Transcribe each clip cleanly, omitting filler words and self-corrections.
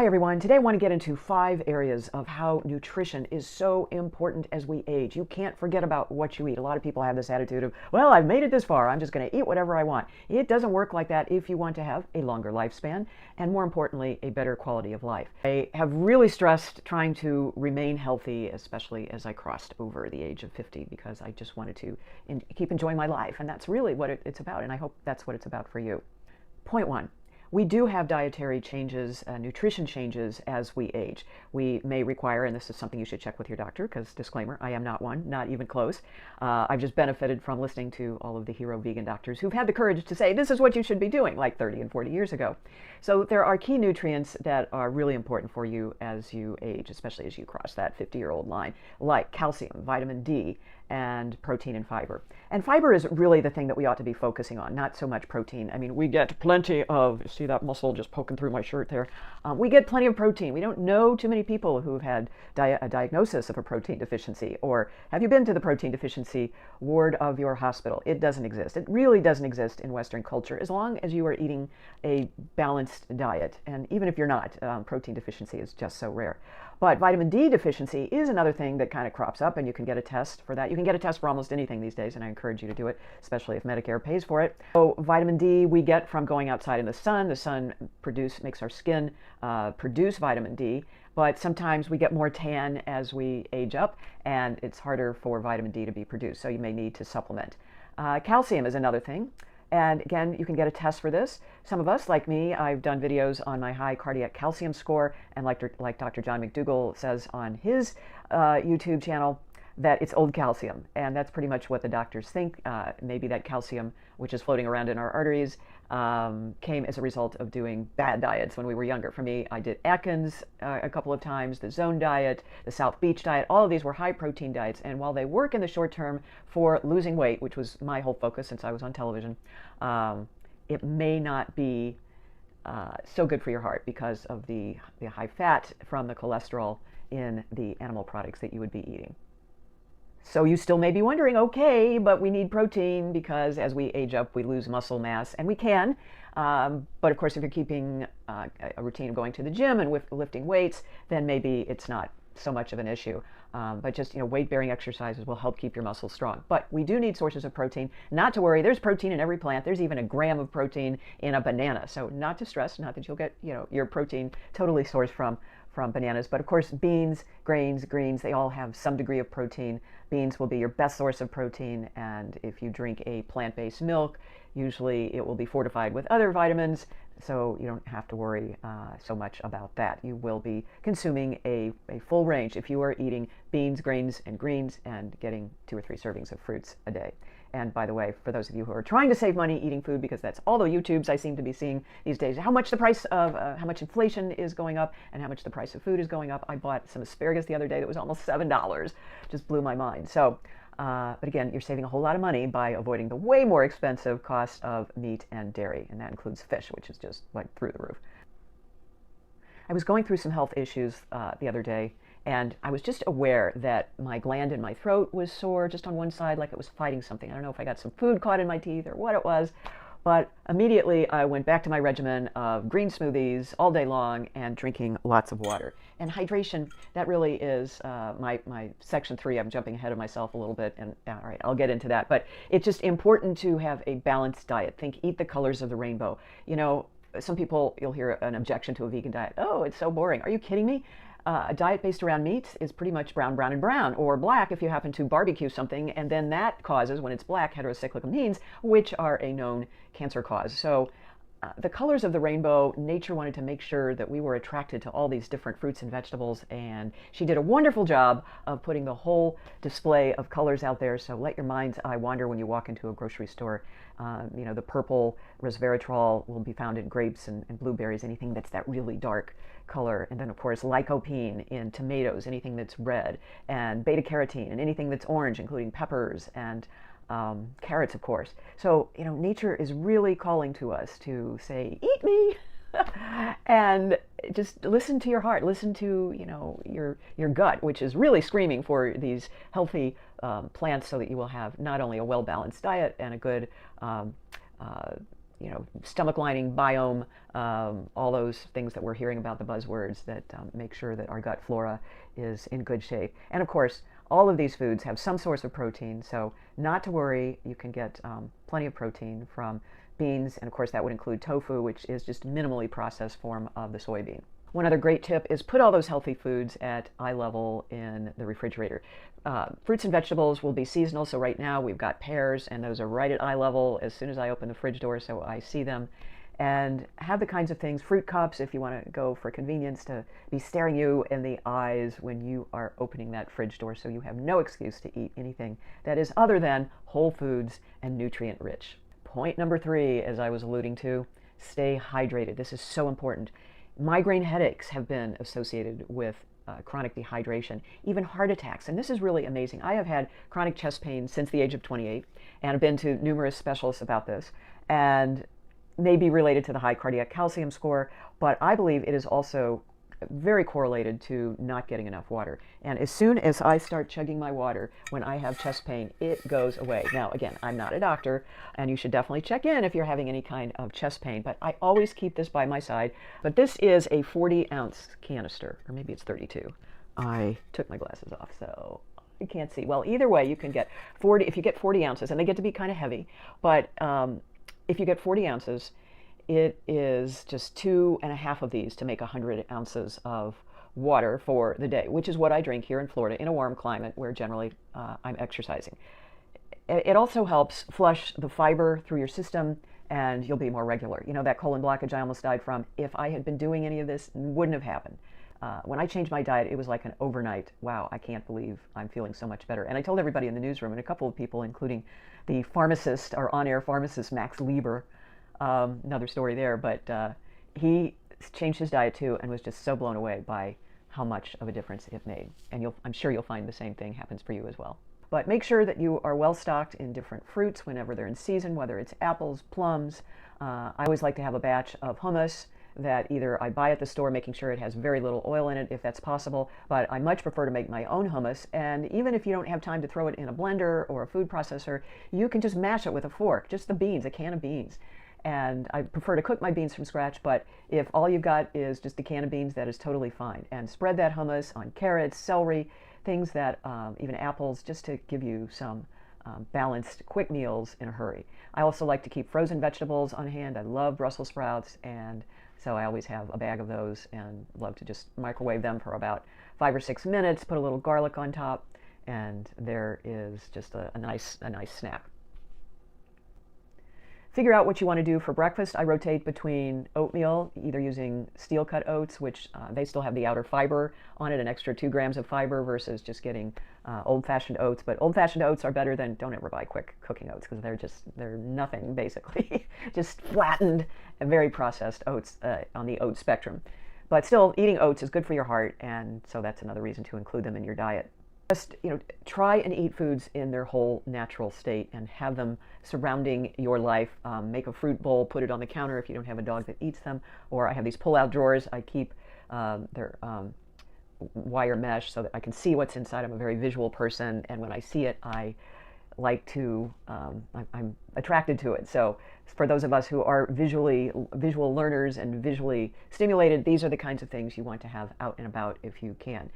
Hi everyone. Today I want to get into 5 areas of how nutrition is so important as we age. You can't forget about what you eat. A lot of people have this attitude of, well, I've made it this far. I'm just going to eat whatever I want. It doesn't work like that if you want to have a longer lifespan and, more importantly, a better quality of life. I have really stressed trying to remain healthy, especially as I crossed over the age of 50, because I just wanted to keep enjoying my life. And that's really what it's about. And I hope that's what it's about for you. Point 1. We do have dietary changes, nutrition changes as we age. We may require, and this is something you should check with your doctor, because disclaimer, I am not one, not even close. I've just benefited from listening to all of the hero vegan doctors who've had the courage to say, this is what you should be doing, like 30 and 40 years ago. So there are key nutrients that are really important for you as you age, especially as you cross that 50-year-old line, like calcium, vitamin D, and protein and fiber. And fiber is really the thing that we ought to be focusing on, not so much protein. I mean, we get plenty of, see that muscle just poking through my shirt there? We get plenty of protein. We don't know too many people who've had a diagnosis of a protein deficiency. Or have you been to the protein deficiency ward of your hospital? It doesn't exist. It really doesn't exist in Western culture as long as you are eating a balanced diet. And even if you're not, protein deficiency is just so rare. But vitamin D deficiency is another thing that kind of crops up, and you can get a test for that. You can get a test for almost anything these days, and I encourage you to do it, especially if Medicare pays for it. So vitamin D we get from going outside in the sun. The sun makes our skin produce vitamin D, but sometimes we get more tan as we age up, and it's harder for vitamin D to be produced, so you may need to supplement. Calcium is another thing. And again, you can get a test for this. Some of us, like me, I've done videos on my high cardiac calcium score, and like Dr. John McDougall says on his YouTube channel, that it's old calcium. And that's pretty much what the doctors think. Maybe that calcium, which is floating around in our arteries, came as a result of doing bad diets when we were younger. For me, I did Atkins a couple of times, the Zone diet, the South Beach diet. All of these were high protein diets. And while they work in the short term for losing weight, which was my whole focus since I was on television, it may not be so good for your heart because of the high fat from the cholesterol in the animal products that you would be eating. So you still may be wondering, okay, but we need protein because as we age up, we lose muscle mass, and we can. But of course, if you're keeping a routine of going to the gym and lifting weights, then maybe it's not so much of an issue. But just, weight-bearing exercises will help keep your muscles strong. But we do need sources of protein. Not to worry, there's protein in every plant. There's even a gram of protein in a banana. So not to stress, not that you'll get, your protein totally sourced from bananas. But of course, beans, grains, greens, they all have some degree of protein. Beans will be your best source of protein. And if you drink a plant-based milk, usually it will be fortified with other vitamins. So you don't have to worry so much about that. You will be consuming a full range if you are eating beans, grains, and greens and getting 2 or 3 servings of fruits a day. And by the way, for those of you who are trying to save money eating food, because that's all the YouTubes I seem to be seeing these days, how much inflation is going up and how much the price of food is going up. I bought some asparagus the other day that was almost $7. Just blew my mind. So, but again, you're saving a whole lot of money by avoiding the way more expensive cost of meat and dairy, and that includes fish, which is just like through the roof. I was going through some health issues the other day, and I was just aware that my gland in my throat was sore just on one side, like it was fighting something. I don't know if I got some food caught in my teeth or what it was, but immediately I went back to my regimen of green smoothies all day long and drinking lots of water. And hydration, that really is my section 3. I'm jumping ahead of myself a little bit, and all right, I'll get into that. But it's just important to have a balanced diet. Eat the colors of the rainbow. Some people, you'll hear an objection to a vegan diet. Oh, it's so boring. Are you kidding me? A diet based around meats is pretty much brown, brown, and brown, or black if you happen to barbecue something, and then that causes, when it's black, heterocyclic amines, which are a known cancer cause. So the colors of the rainbow, nature wanted to make sure that we were attracted to all these different fruits and vegetables, and she did a wonderful job of putting the whole display of colors out there. So let your mind's eye wander when you walk into a grocery store. The purple resveratrol will be found in grapes and blueberries, anything that's that really dark color. And then, of course, lycopene in tomatoes, anything that's red, and beta-carotene in anything that's orange, including peppers and carrots, of course. So, nature is really calling to us to say, eat me, and just listen to your heart, listen to, your gut, which is really screaming for these healthy plants so that you will have not only a well-balanced diet and a good stomach lining, biome, all those things that we're hearing about, the buzzwords that make sure that our gut flora is in good shape. And of course, all of these foods have some source of protein, so not to worry. You can get plenty of protein from beans, and of course that would include tofu, which is just a minimally processed form of the soybean. One other great tip is put all those healthy foods at eye level in the refrigerator. Fruits and vegetables will be seasonal, so right now we've got pears, and those are right at eye level as soon as I open the fridge door, so I see them. And have the kinds of things, fruit cups, if you want to go for convenience, to be staring you in the eyes when you are opening that fridge door, so you have no excuse to eat anything that is other than whole foods and nutrient rich. Point number 3, as I was alluding to, stay hydrated. This is so important. Migraine headaches have been associated with chronic dehydration, even heart attacks. And this is really amazing. I have had chronic chest pain since the age of 28, and I've been to numerous specialists about this, and may be related to the high cardiac calcium score, but I believe it is also very correlated to not getting enough water. And as soon as I start chugging my water when I have chest pain, it goes away. Now, again, I'm not a doctor, and you should definitely check in if you're having any kind of chest pain, but I always keep this by my side. But this is a 40-ounce canister, or maybe it's 32. I took my glasses off, so you can't see. Well, either way, you can get 40, if you get 40 ounces, and they get to be kind of heavy, but if you get 40 ounces, it is just 2.5 of these to make 100 ounces of water for the day, which is what I drink here in Florida in a warm climate where generally I'm exercising. It also helps flush the fiber through your system, and you'll be more regular. That colon blockage I almost died from, if I had been doing any of this, wouldn't have happened. When I changed my diet, it was like an overnight, wow, I can't believe I'm feeling so much better. And I told everybody in the newsroom, and a couple of people, including the pharmacist, our on-air pharmacist, Max Lieber, another story there, but he changed his diet too and was just so blown away by how much of a difference it made. And I'm sure you'll find the same thing happens for you as well. But make sure that you are well stocked in different fruits whenever they're in season, whether it's apples, plums. I always like to have a batch of hummus that either I buy at the store, making sure it has very little oil in it if that's possible, but I much prefer to make my own hummus. And even if you don't have time to throw it in a blender or a food processor, you can just mash it with a fork, just the beans, a can of beans. And I prefer to cook my beans from scratch, but if all you've got is just a can of beans, that is totally fine. And spread that hummus on carrots, celery, things that, even apples, just to give you some balanced, quick meals in a hurry. I also like to keep frozen vegetables on hand. I love Brussels sprouts, and so I always have a bag of those and love to just microwave them for about 5 or 6 minutes, put a little garlic on top, and there is just a nice snack. Figure out what you want to do for breakfast. I rotate between oatmeal, either using steel-cut oats, which they still have the outer fiber on it, an extra 2 grams of fiber, versus just getting old-fashioned oats. But old-fashioned oats are better than, don't ever buy quick cooking oats, because they're nothing, basically. Just flattened and very processed oats on the oat spectrum. But still, eating oats is good for your heart, and so that's another reason to include them in your diet. Just, try and eat foods in their whole natural state and have them surrounding your life. Make a fruit bowl, put it on the counter if you don't have a dog that eats them. Or I have these pull-out drawers. I keep their wire mesh so that I can see what's inside. I'm a very visual person, and when I see it, I like to, I'm attracted to it. So for those of us who are visual learners and visually stimulated, these are the kinds of things you want to have out and about if you can.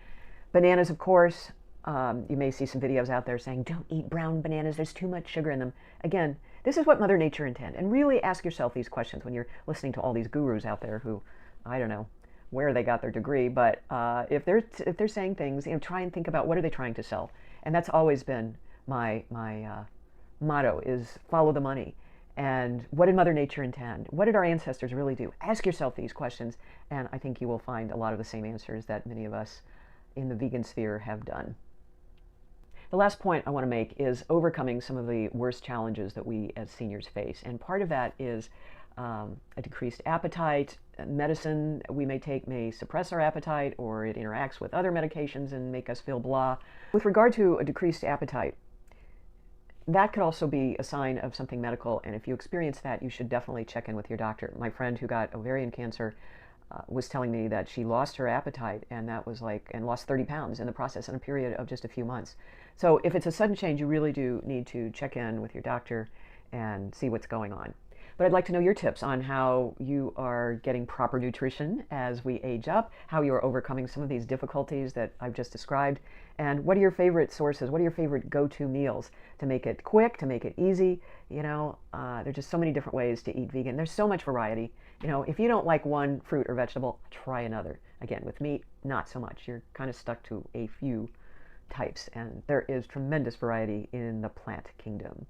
Bananas, of course. You may see some videos out there saying, don't eat brown bananas, there's too much sugar in them. Again, this is what Mother Nature intended. And really ask yourself these questions when you're listening to all these gurus out there who, I don't know where they got their degree, but if they're saying things, try and think about what are they trying to sell. And that's always been my motto, is follow the money. And what did Mother Nature intend? What did our ancestors really do? Ask yourself these questions, and I think you will find a lot of the same answers that many of us in the vegan sphere have done. The last point I want to make is overcoming some of the worst challenges that we as seniors face. And part of that is a decreased appetite. Medicine we may take may suppress our appetite, or it interacts with other medications and make us feel blah. With regard to a decreased appetite, that could also be a sign of something medical, and if you experience that, you should definitely check in with your doctor. My friend who got ovarian cancer was telling me that she lost her appetite, and that was and lost 30 pounds in the process in a period of just a few months. So if it's a sudden change, you really do need to check in with your doctor and see what's going on. But I'd like to know your tips on how you are getting proper nutrition as we age up, how you are overcoming some of these difficulties that I've just described, and what are your favorite sources? What are your favorite go-to meals to make it quick, to make it easy? There's just so many different ways to eat vegan. There's so much variety. If you don't like one fruit or vegetable, try another. Again, with meat, not so much. You're kind of stuck to a few types, and there is tremendous variety in the plant kingdom.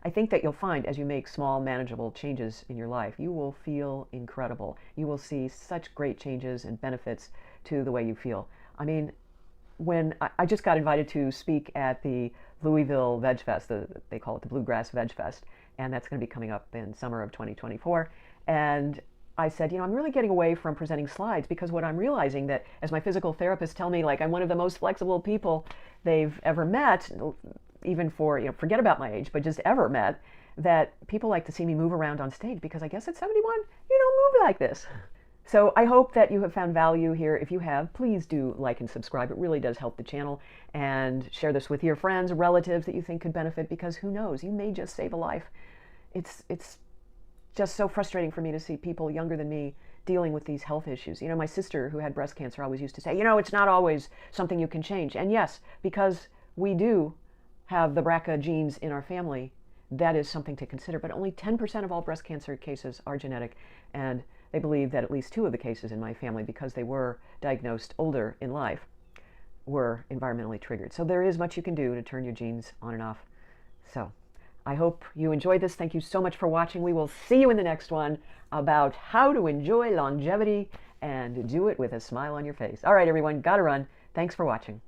I think that you'll find as you make small, manageable changes in your life, you will feel incredible. You will see such great changes and benefits to the way you feel. I mean, when I just got invited to speak at the Louisville Veg Fest, they call it the Bluegrass Veg Fest, and that's going to be coming up in summer of 2024. And I said, I'm really getting away from presenting slides, because what I'm realizing that as my physical therapists tell me, like, I'm one of the most flexible people they've ever met, even for, forget about my age, but just ever met, that people like to see me move around on stage, because I guess at 71, you don't move like this. So I hope that you have found value here. If you have, please do like and subscribe. It really does help the channel. And share this with your friends, relatives that you think could benefit, because who knows, you may just save a life. It's just so frustrating for me to see people younger than me dealing with these health issues. My sister who had breast cancer always used to say, it's not always something you can change. And yes, because we do have the BRCA genes in our family, that is something to consider. But only 10% of all breast cancer cases are genetic, and they believe that at least 2 of the cases in my family, because they were diagnosed older in life, were environmentally triggered. So there is much you can do to turn your genes on and off. So I hope you enjoyed this. Thank you so much for watching. We will see you in the next one about how to enjoy longevity and do it with a smile on your face. All right, everyone, gotta run. Thanks for watching.